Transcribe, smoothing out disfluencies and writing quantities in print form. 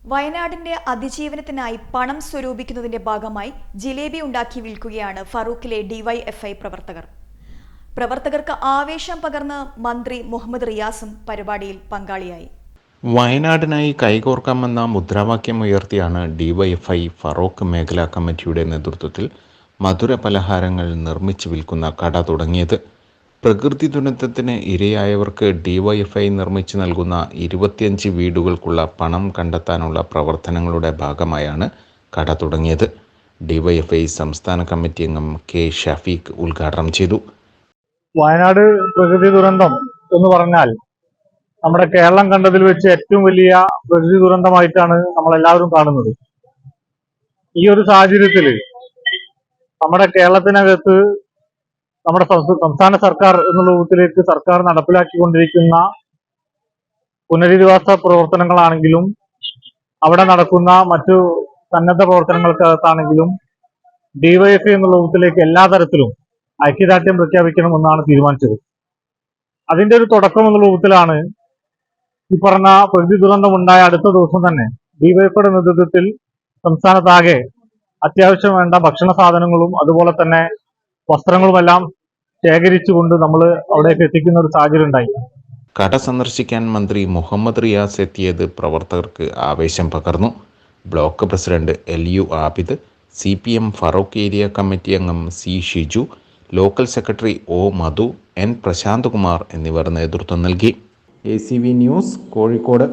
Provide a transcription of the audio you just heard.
വയനാടിന്റെ അതിജീവനത്തിനായി പണം സ്വരൂപിക്കുന്നതിന്റെ ഭാഗമായി ജിലേബി ഉണ്ടാക്കി വിൽക്കുകയാണ് ഫറൂഖിലെ ഡിവൈഎഫ്ഐ പ്രവർത്തകർ. പ്രവർത്തകർക്ക് ആവേശം പകർന്ന് മന്ത്രി മുഹമ്മദ് റിയാസും പരിപാടിയിൽ പങ്കാളിയായി. വയനാടിനായി കൈകോർക്കാമെന്ന മുദ്രാവാക്യം ഉയർത്തിയാണ് ഡിവൈഎഫ്ഐ ഫറോക്ക് മേഖലാ കമ്മിറ്റിയുടെ നേതൃത്വത്തിൽ മധുര പലഹാരങ്ങൾ നിർമ്മിച്ചു വിൽക്കുന്ന കട തുടങ്ങിയത്. പ്രകൃതി ദുരന്തത്തിന് ഇരയായവർക്ക് ഡിവൈഎഫ്ഐ നിർമ്മിച്ചു നൽകുന്ന 25 വീടുകൾക്കുള്ള പണം കണ്ടെത്താനുള്ള പ്രവർത്തനങ്ങളുടെ ഭാഗമായാണ് കട തുടങ്ങിയത്. ഡിവൈഎഫ്ഐ സംസ്ഥാന കമ്മിറ്റി അംഗം കെ ഷഫീഖ് ഉദ്ഘാടനം ചെയ്തു. വയനാട് പ്രകൃതി ദുരന്തം എന്ന് പറഞ്ഞാൽ നമ്മുടെ കേരളം കണ്ടതിൽ വെച്ച് ഏറ്റവും വലിയ പ്രകൃതി ദുരന്തമായിട്ടാണ് നമ്മളെല്ലാവരും കാണുന്നത്. ഈ ഒരു സാഹചര്യത്തിൽ നമ്മുടെ കേരളത്തിനകത്ത് നമ്മുടെ സംസ്ഥാന സർക്കാർ എന്നുള്ള രൂപത്തിലേക്ക് സർക്കാർ നടപ്പിലാക്കിക്കൊണ്ടിരിക്കുന്ന പുനരധിവാസ പ്രവർത്തനങ്ങളാണെങ്കിലും അവിടെ നടക്കുന്ന മറ്റു സന്നദ്ധ പ്രവർത്തനങ്ങൾക്കകത്താണെങ്കിലും ഡിവൈഎഫ്ഐ എന്നുള്ള രൂപത്തിലേക്ക് എല്ലാ തരത്തിലും ഐക്യദാർഢ്യം പ്രഖ്യാപിക്കണമെന്നാണ് തീരുമാനിച്ചത്. അതിന്റെ ഒരു തുടക്കം എന്നുള്ള രൂപത്തിലാണ് ഈ പറഞ്ഞ പ്രകൃതി ദുരന്തം ഉണ്ടായ അടുത്ത ദിവസം തന്നെ ഡിവൈഎഫ്ഐയുടെ നേതൃത്വത്തിൽ സംസ്ഥാനത്താകെ അത്യാവശ്യം വേണ്ട ഭക്ഷണ സാധനങ്ങളും അതുപോലെ തന്നെ വസ്ത്രങ്ങളുമെല്ലാം ശേഖരിച്ചുകൊണ്ട് നമ്മൾ അവിടേക്ക് എത്തിക്കുന്ന ഒരു സാഹചര്യം ഉണ്ടായി. കട സന്ദർശിക്കാൻ മന്ത്രി മുഹമ്മദ് റിയാസ് എത്തിയത് പ്രവർത്തകർക്ക് ആവേശം പകർന്നു. Block president LU Abid, CPM Feroke area committee അംഗം C Shiju, local secretary O മധു, N പ്രശാന്ത് കുമാർ എന്നിവർ നേതൃത്വം നൽകി. ACV news, Kozhikode.